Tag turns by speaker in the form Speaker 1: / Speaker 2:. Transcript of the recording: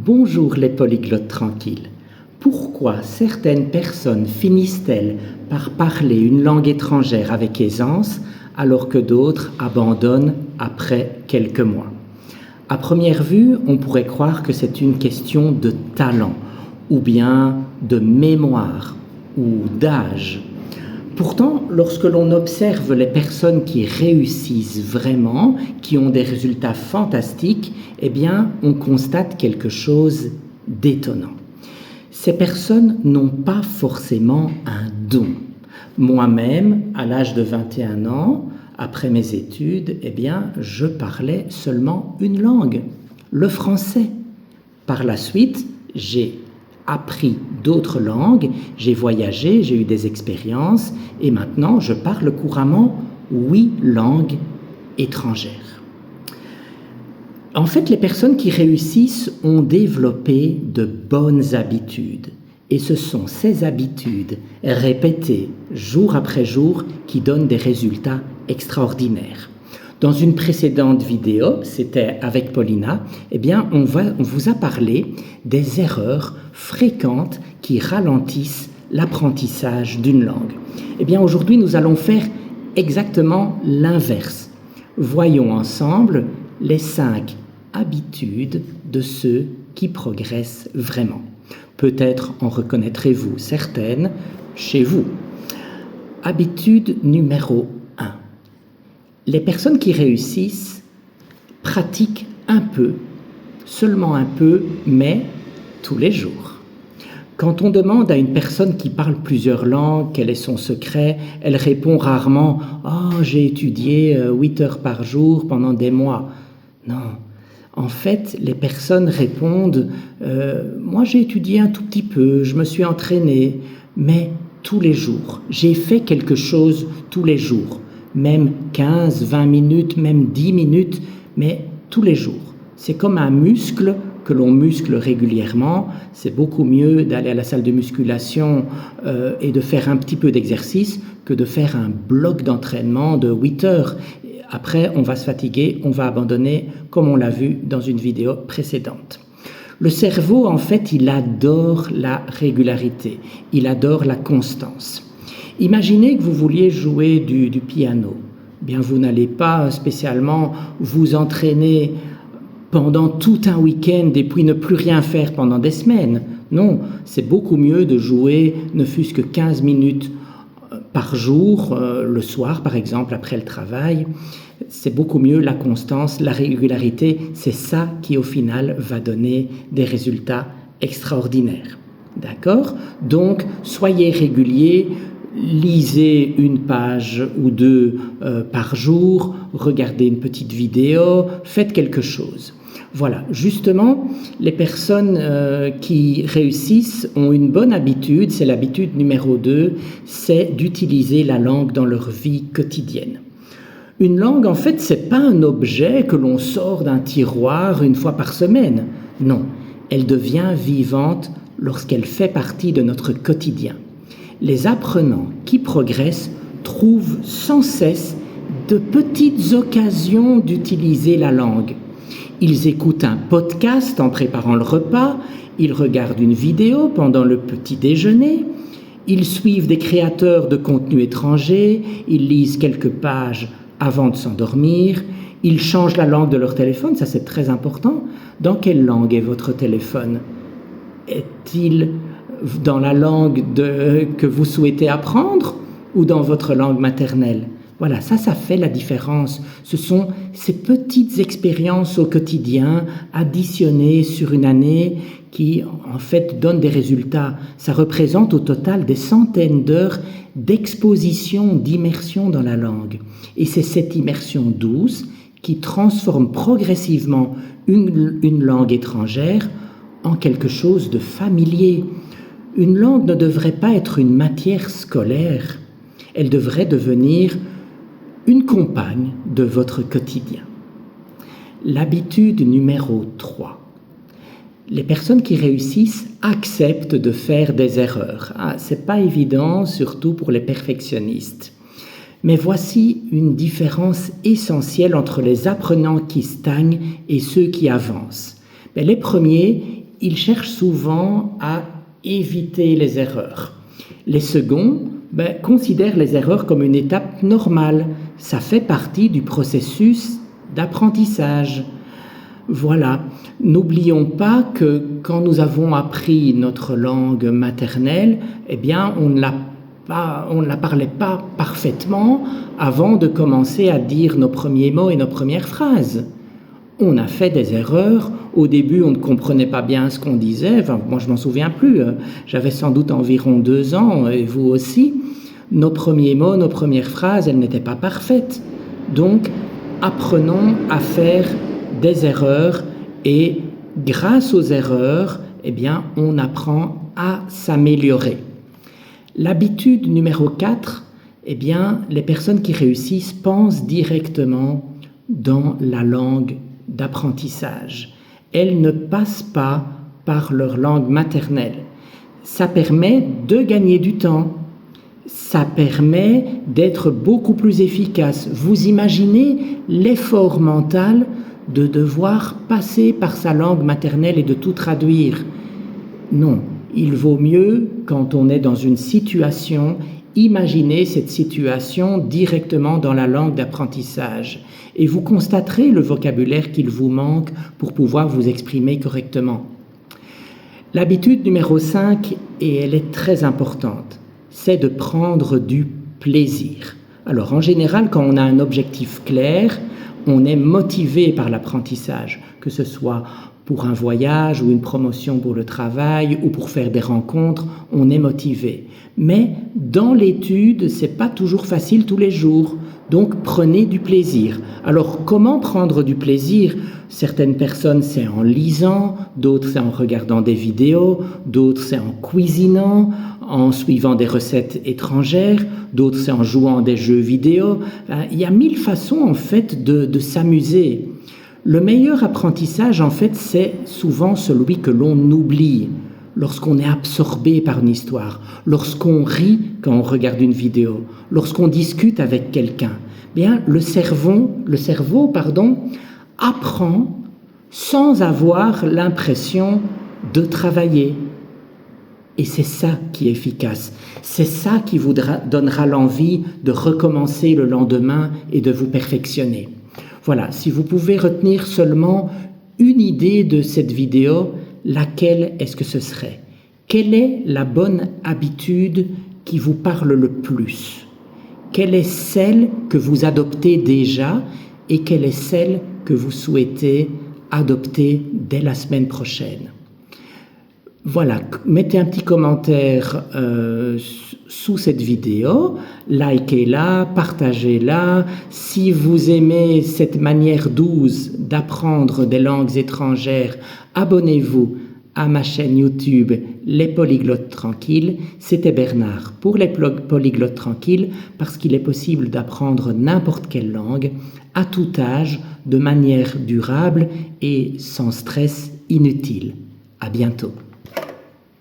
Speaker 1: Bonjour les polyglottes tranquilles. Pourquoi certaines personnes finissent-elles par parler une langue étrangère avec aisance alors que d'autres abandonnent après quelques mois? À première vue, on pourrait croire que c'est une question de talent, ou bien de mémoire, ou d'âge. Pourtant, lorsque l'on observe les personnes qui réussissent vraiment, qui ont des résultats fantastiques, eh bien, on constate quelque chose d'étonnant. Ces personnes n'ont pas forcément un don. Moi-même, à l'âge de 21 ans, après mes études, eh bien, je parlais seulement une langue, le français. Par la suite, j'ai appris d'autres langues, j'ai voyagé, j'ai eu des expériences et maintenant je parle couramment 8 langues étrangères. En fait, les personnes qui réussissent ont développé de bonnes habitudes et ce sont ces habitudes répétées jour après jour qui donnent des résultats extraordinaires. Dans une précédente vidéo, c'était avec Paulina, eh bien, on vous a parlé des erreurs fréquentes qui ralentissent l'apprentissage d'une langue. Eh bien, aujourd'hui, nous allons faire exactement l'inverse. Voyons ensemble les 5 habitudes de ceux qui progressent vraiment. Peut-être en reconnaîtrez-vous certaines chez vous. Habitude numéro 1. Les personnes qui réussissent pratiquent un peu, seulement un peu, mais tous les jours. Quand on demande à une personne qui parle plusieurs langues quel est son secret, elle répond rarement « Oh, j'ai étudié 8 heures par jour pendant des mois ». Non. En fait, les personnes répondent « Moi, j'ai étudié un tout petit peu, je me suis entraîné, mais tous les jours, j'ai fait quelque chose tous les jours. » Même 15, 20 minutes, même 10 minutes, mais tous les jours. C'est comme un muscle que l'on muscle régulièrement. C'est beaucoup mieux d'aller à la salle de musculation et de faire un petit peu d'exercice que de faire un bloc d'entraînement de 8 heures. Après, on va se fatiguer, on va abandonner, comme on l'a vu dans une vidéo précédente. Le cerveau, en fait, il adore la régularité, il adore la constance. Imaginez que vous vouliez jouer du piano. Bien, vous n'allez pas spécialement vous entraîner pendant tout un week-end et puis ne plus rien faire pendant des semaines. Non, c'est beaucoup mieux de jouer ne fût-ce que 15 minutes par jour, le soir par exemple, après le travail. C'est beaucoup mieux la constance, la régularité. C'est ça qui au final va donner des résultats extraordinaires. D'accord? Donc, soyez réguliers. Lisez une page ou deux par jour, regardez une petite vidéo, faites quelque chose. Voilà, justement, les personnes qui réussissent ont une bonne habitude, c'est l'habitude numéro 2, c'est d'utiliser la langue dans leur vie quotidienne. Une langue, en fait, c'est pas un objet que l'on sort d'un tiroir une fois par semaine. Non, elle devient vivante lorsqu'elle fait partie de notre quotidien. Les apprenants qui progressent trouvent sans cesse de petites occasions d'utiliser la langue. Ils écoutent un podcast en préparant le repas, ils regardent une vidéo pendant le petit déjeuner, ils suivent des créateurs de contenu étrangers, ils lisent quelques pages avant de s'endormir, ils changent la langue de leur téléphone, ça c'est très important. Dans quelle langue est votre téléphone? Est-il dans la langue que vous souhaitez apprendre ou dans votre langue maternelle? Voilà, ça fait la différence. Ce sont ces petites expériences au quotidien additionnées sur une année qui, en fait, donnent des résultats. Ça représente au total des centaines d'heures d'exposition, d'immersion dans la langue. Et c'est cette immersion douce qui transforme progressivement une langue étrangère en quelque chose de familier. Une langue ne devrait pas être une matière scolaire, elle devrait devenir une compagne de votre quotidien. L'habitude numéro 3. Les personnes qui réussissent acceptent de faire des erreurs. C'est pas évident, surtout pour les perfectionnistes. Mais voici une différence essentielle entre les apprenants qui stagnent et ceux qui avancent. Les premiers, ils cherchent souvent à éviter les erreurs. Les seconds considèrent les erreurs comme une étape normale. Ça fait partie du processus d'apprentissage. Voilà. N'oublions pas que quand nous avons appris notre langue maternelle, eh bien, on ne la parlait pas parfaitement avant de commencer à dire nos premiers mots et nos premières phrases. On a fait des erreurs. Au début, on ne comprenait pas bien ce qu'on disait. Enfin, moi, je m'en souviens plus. J'avais sans doute environ 2 ans, et vous aussi. Nos premiers mots, nos premières phrases, elles n'étaient pas parfaites. Donc, apprenons à faire des erreurs et grâce aux erreurs, eh bien, on apprend à s'améliorer. L'habitude numéro 4, eh bien, les personnes qui réussissent pensent directement dans la langue d'apprentissage. Elles ne passent pas par leur langue maternelle. Ça permet de gagner du temps. Ça permet d'être beaucoup plus efficace. Vous imaginez l'effort mental de devoir passer par sa langue maternelle et de tout traduire? Non, il vaut mieux, quand on est dans une situation, imaginer cette situation directement dans la langue d'apprentissage. Et vous constaterez le vocabulaire qu'il vous manque pour pouvoir vous exprimer correctement. L'habitude numéro 5, et elle est très importante, c'est de prendre du plaisir. Alors en général, quand on a un objectif clair, on est motivé par l'apprentissage, que ce soit pour un voyage ou une promotion pour le travail ou pour faire des rencontres, on est motivé. Mais dans l'étude, c'est pas toujours facile tous les jours. Donc prenez du plaisir. Alors comment prendre du plaisir? Certaines personnes, c'est en lisant, d'autres, c'est en regardant des vidéos, d'autres, c'est en cuisinant, en suivant des recettes étrangères, d'autres, c'est en jouant des jeux vidéo. Il y a 1000 façons, en fait, de s'amuser. Le meilleur apprentissage, en fait, c'est souvent celui que l'on oublie lorsqu'on est absorbé par une histoire, lorsqu'on rit quand on regarde une vidéo, lorsqu'on discute avec quelqu'un. Bien, le cerveau, apprend sans avoir l'impression de travailler. Et c'est ça qui est efficace. C'est ça qui vous donnera l'envie de recommencer le lendemain et de vous perfectionner. Voilà, si vous pouvez retenir seulement une idée de cette vidéo, laquelle est-ce que ce serait? Quelle est la bonne habitude qui vous parle le plus? Quelle est celle que vous adoptez déjà et quelle est celle que vous souhaitez adopter dès la semaine prochaine? Voilà, mettez un petit commentaire sous cette vidéo, likez-la, partagez-la. Si vous aimez cette manière douce d'apprendre des langues étrangères, abonnez-vous à ma chaîne YouTube Les Polyglottes Tranquilles. C'était Bernard pour les Polyglottes Tranquilles parce qu'il est possible d'apprendre n'importe quelle langue à tout âge de manière durable et sans stress inutile. À bientôt.